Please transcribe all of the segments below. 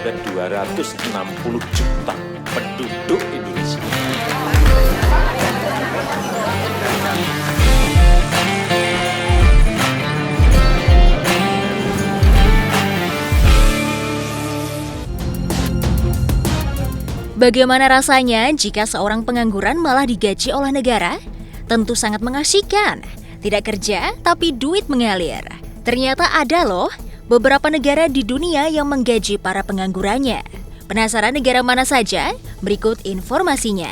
ada 260 juta penduduk Indonesia. Bagaimana rasanya jika seorang pengangguran malah digaji oleh negara? Tentu sangat mengasyikan. Tidak kerja, tapi duit mengalir. Ternyata ada loh beberapa negara di dunia yang menggaji para penganggurannya. Penasaran negara mana saja? Berikut informasinya.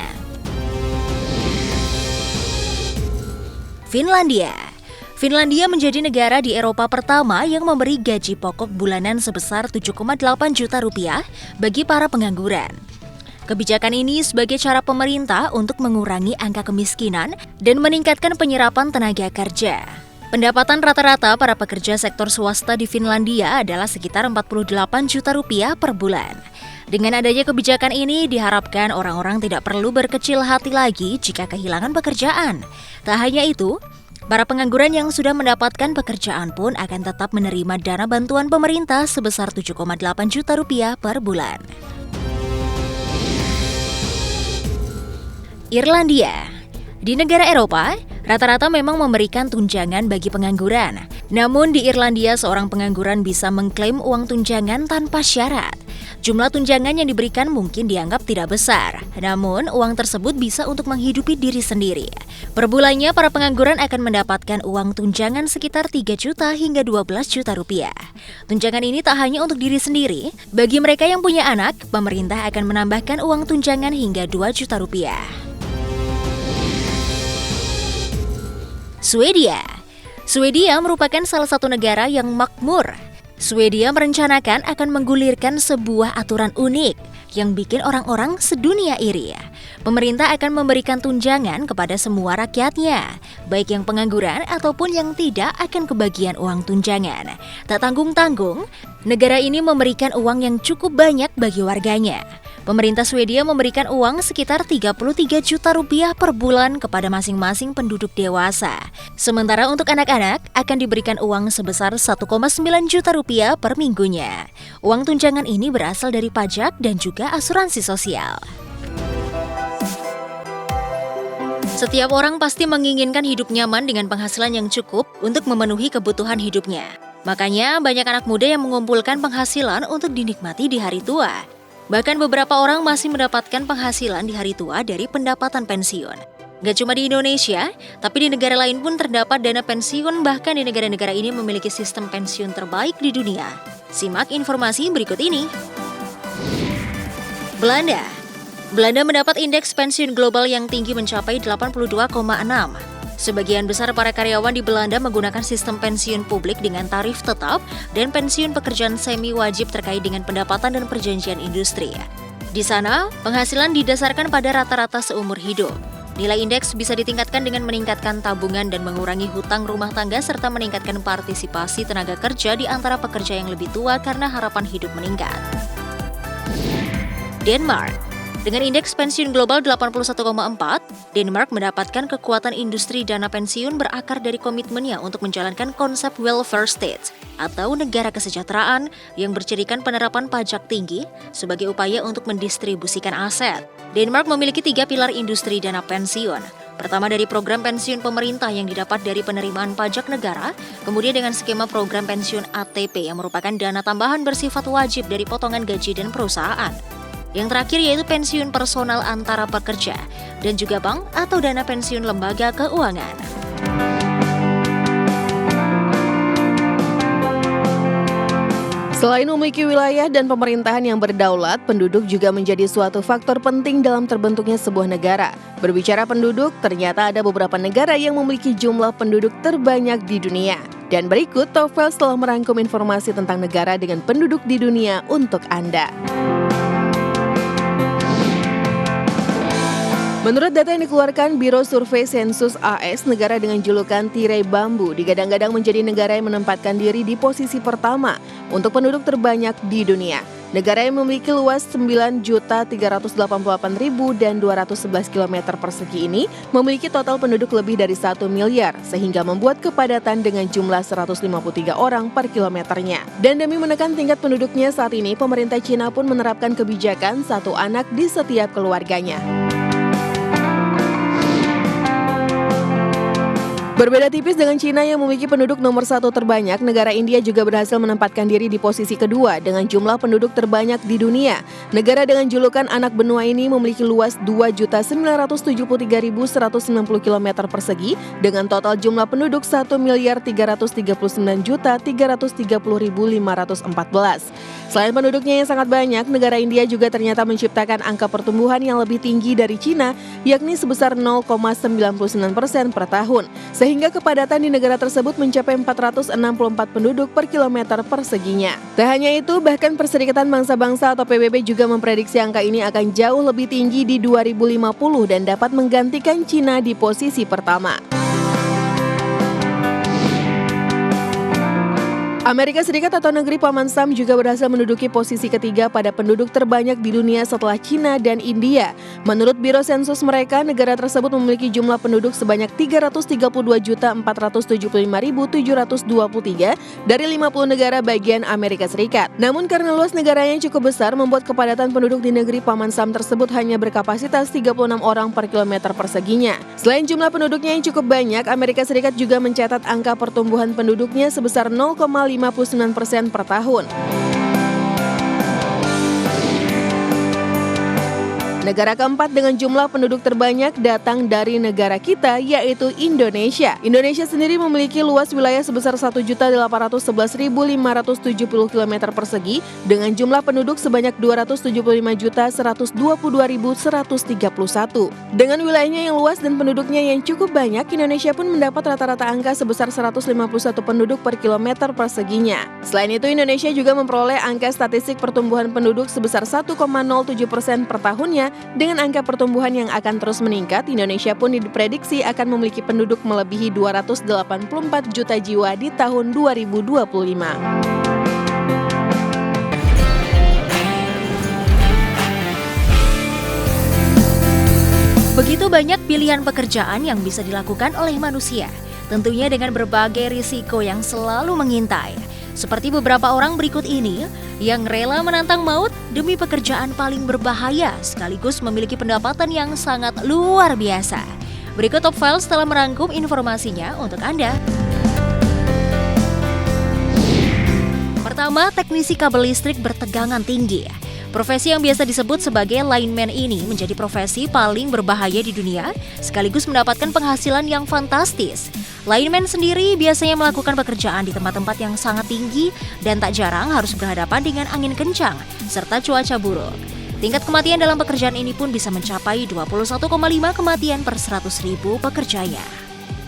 Finlandia. Finlandia menjadi negara di Eropa pertama yang memberi gaji pokok bulanan sebesar 7,8 juta rupiah bagi para pengangguran. Kebijakan ini sebagai cara pemerintah untuk mengurangi angka kemiskinan dan meningkatkan penyerapan tenaga kerja. Pendapatan rata-rata para pekerja sektor swasta di Finlandia adalah sekitar 48 juta rupiah per bulan. Dengan adanya kebijakan ini diharapkan orang-orang tidak perlu berkecil hati lagi jika kehilangan pekerjaan. Tak hanya itu, para pengangguran yang sudah mendapatkan pekerjaan pun akan tetap menerima dana bantuan pemerintah sebesar 7,8 juta rupiah per bulan. Irlandia. Di negara Eropa, rata-rata memang memberikan tunjangan bagi pengangguran. Namun di Irlandia seorang pengangguran bisa mengklaim uang tunjangan tanpa syarat. Jumlah tunjangan yang diberikan mungkin dianggap tidak besar, namun uang tersebut bisa untuk menghidupi diri sendiri. Per bulannya para pengangguran akan mendapatkan uang tunjangan sekitar 3 juta hingga 12 juta rupiah. Tunjangan ini tak hanya untuk diri sendiri, bagi mereka yang punya anak, pemerintah akan menambahkan uang tunjangan hingga 2 juta rupiah. Swedia merupakan salah satu negara yang makmur. Swedia merencanakan akan menggulirkan sebuah aturan unik yang bikin orang-orang sedunia iri. Pemerintah akan memberikan tunjangan kepada semua rakyatnya, baik yang pengangguran ataupun yang tidak akan kebagian uang tunjangan. Tak tanggung-tanggung, negara ini memberikan uang yang cukup banyak bagi warganya. Pemerintah Swedia memberikan uang sekitar 33 juta rupiah per bulan kepada masing-masing penduduk dewasa. Sementara untuk anak-anak akan diberikan uang sebesar 1,9 juta rupiah per minggunya. Uang tunjangan ini berasal dari pajak dan juga asuransi sosial. Setiap orang pasti menginginkan hidup nyaman dengan penghasilan yang cukup untuk memenuhi kebutuhan hidupnya. Makanya banyak anak muda yang mengumpulkan penghasilan untuk dinikmati di hari tua. Bahkan beberapa orang masih mendapatkan penghasilan di hari tua dari pendapatan pensiun. Gak cuma di Indonesia, tapi di negara lain pun terdapat dana pensiun, bahkan di negara-negara ini memiliki sistem pensiun terbaik di dunia. Simak informasi berikut ini. Belanda mendapat indeks pensiun global yang tinggi mencapai 82,6. Sebagian besar para karyawan di Belanda menggunakan sistem pensiun publik dengan tarif tetap dan pensiun pekerjaan semi wajib terkait dengan pendapatan dan perjanjian industri. Di sana, penghasilan didasarkan pada rata-rata seumur hidup. Nilai indeks bisa ditingkatkan dengan meningkatkan tabungan dan mengurangi hutang rumah tangga serta meningkatkan partisipasi tenaga kerja di antara pekerja yang lebih tua karena harapan hidup meningkat. Denmark. Dengan indeks pensiun global 81,4, Denmark mendapatkan kekuatan industri dana pensiun berakar dari komitmennya untuk menjalankan konsep welfare state atau negara kesejahteraan yang bercirikan penerapan pajak tinggi sebagai upaya untuk mendistribusikan aset. Denmark memiliki 3 pilar industri dana pensiun. Pertama dari program pensiun pemerintah yang didapat dari penerimaan pajak negara, kemudian dengan skema program pensiun ATP yang merupakan dana tambahan bersifat wajib dari potongan gaji dan perusahaan. Yang terakhir yaitu pensiun personal antara pekerja dan juga bank atau dana pensiun lembaga keuangan. Selain memiliki wilayah dan pemerintahan yang berdaulat, penduduk juga menjadi suatu faktor penting dalam terbentuknya sebuah negara. Berbicara penduduk, ternyata ada beberapa negara yang memiliki jumlah penduduk terbanyak di dunia. Dan berikut TOEFL telah merangkum informasi tentang negara dengan penduduk di dunia untuk Anda. Menurut data yang dikeluarkan Biro Survei Sensus AS, negara dengan julukan tirai bambu digadang-gadang menjadi negara yang menempatkan diri di posisi pertama untuk penduduk terbanyak di dunia. Negara yang memiliki luas 9.388.211 km persegi ini memiliki total penduduk lebih dari 1 miliar, sehingga membuat kepadatan dengan jumlah 153 orang per kilometernya. Dan demi menekan tingkat penduduknya saat ini, pemerintah Cina pun menerapkan kebijakan satu anak di setiap keluarganya. Berbeda tipis dengan Cina yang memiliki penduduk nomor 1 terbanyak, negara India juga berhasil menempatkan diri di posisi kedua dengan jumlah penduduk terbanyak di dunia. Negara dengan julukan anak benua ini memiliki luas 2.973.190 km persegi dengan total jumlah penduduk 1.339.330.514. Selain penduduknya yang sangat banyak, negara India juga ternyata menciptakan angka pertumbuhan yang lebih tinggi dari Cina, yakni sebesar 0,99% per tahun. Sehingga kepadatan di negara tersebut mencapai 464 penduduk per kilometer perseginya. Tak hanya itu, bahkan Perserikatan Bangsa-Bangsa atau PBB juga memprediksi angka ini akan jauh lebih tinggi di 2050 dan dapat menggantikan Cina di posisi pertama. Amerika Serikat atau negeri Paman Sam juga berhasil menduduki posisi ketiga pada penduduk terbanyak di dunia setelah Cina dan India. Menurut Biro Sensus mereka, negara tersebut memiliki jumlah penduduk sebanyak 332.475.723 dari 50 negara bagian Amerika Serikat. Namun karena luas negaranya yang cukup besar, membuat kepadatan penduduk di negeri Paman Sam tersebut hanya berkapasitas 36 orang per kilometer perseginya. Selain jumlah penduduknya yang cukup banyak, Amerika Serikat juga mencatat angka pertumbuhan penduduknya sebesar 0,59% per tahun. Negara keempat dengan jumlah penduduk terbanyak datang dari negara kita, yaitu Indonesia. Indonesia sendiri memiliki luas wilayah sebesar 1.811.570 km persegi dengan jumlah penduduk sebanyak 275.122.131. Dengan wilayahnya yang luas dan penduduknya yang cukup banyak, Indonesia pun mendapat rata-rata angka sebesar 151 penduduk per kilometer perseginya. Selain itu, Indonesia juga memperoleh angka statistik pertumbuhan penduduk sebesar 1,07% per tahunnya. Dengan angka pertumbuhan yang akan terus meningkat, Indonesia pun diprediksi akan memiliki penduduk melebihi 284 juta jiwa di tahun 2025. Begitu banyak pilihan pekerjaan yang bisa dilakukan oleh manusia, tentunya dengan berbagai risiko yang selalu mengintai. Seperti beberapa orang berikut ini yang rela menantang maut demi pekerjaan paling berbahaya sekaligus memiliki pendapatan yang sangat luar biasa. Berikut Top Files telah merangkum informasinya untuk Anda. Pertama, teknisi kabel listrik bertegangan tinggi. Profesi yang biasa disebut sebagai lineman ini menjadi profesi paling berbahaya di dunia sekaligus mendapatkan penghasilan yang fantastis. Lineman sendiri biasanya melakukan pekerjaan di tempat-tempat yang sangat tinggi dan tak jarang harus berhadapan dengan angin kencang serta cuaca buruk. Tingkat kematian dalam pekerjaan ini pun bisa mencapai 21,5 kematian per 100.000 pekerjanya.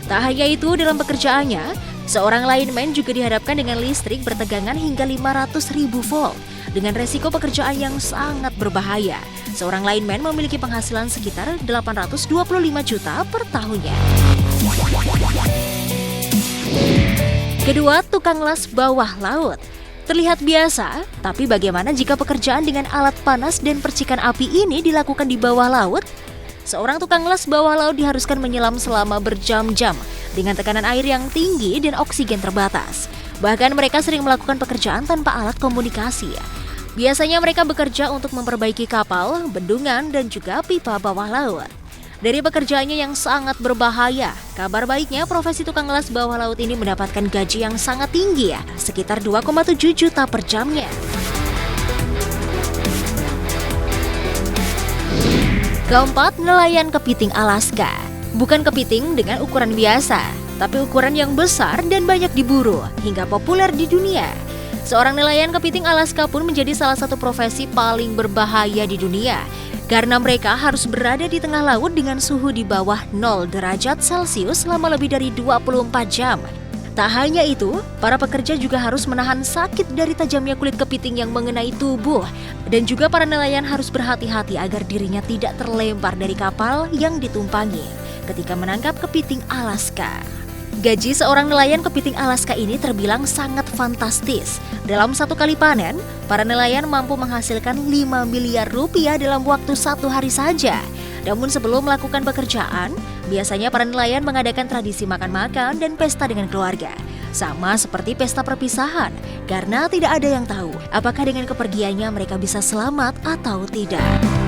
Tak hanya itu, dalam pekerjaannya, seorang lineman juga dihadapkan dengan listrik bertegangan hingga 500.000 volt dengan resiko pekerjaan yang sangat berbahaya. Seorang lineman memiliki penghasilan sekitar 825 juta per tahunnya. Kedua, tukang las bawah laut. Terlihat biasa, tapi bagaimana jika pekerjaan dengan alat panas dan percikan api ini dilakukan di bawah laut? Seorang tukang las bawah laut diharuskan menyelam selama berjam-jam dengan tekanan air yang tinggi dan oksigen terbatas. Bahkan mereka sering melakukan pekerjaan tanpa alat komunikasi. Biasanya mereka bekerja untuk memperbaiki kapal, bendungan, dan juga pipa bawah laut. Dari pekerjaannya yang sangat berbahaya, kabar baiknya profesi tukang las bawah laut ini mendapatkan gaji yang sangat tinggi sekitar 2,7 juta per jamnya. Keempat, nelayan kepiting Alaska. Bukan kepiting dengan ukuran biasa, tapi ukuran yang besar dan banyak diburu hingga populer di dunia. Seorang nelayan kepiting Alaska pun menjadi salah satu profesi paling berbahaya di dunia karena mereka harus berada di tengah laut dengan suhu di bawah 0 derajat Celcius selama lebih dari 24 jam. Tak hanya itu, para pekerja juga harus menahan sakit dari tajamnya kulit kepiting yang mengenai tubuh. Dan juga para nelayan harus berhati-hati agar dirinya tidak terlempar dari kapal yang ditumpangi ketika menangkap kepiting Alaska. Gaji seorang nelayan kepiting Alaska ini terbilang sangat fantastis. Dalam satu kali panen, para nelayan mampu menghasilkan 5 miliar rupiah dalam waktu 1 hari saja. Namun sebelum melakukan pekerjaan, biasanya para nelayan mengadakan tradisi makan-makan dan pesta dengan keluarga. Sama seperti pesta perpisahan, karena tidak ada yang tahu apakah dengan kepergiannya mereka bisa selamat atau tidak.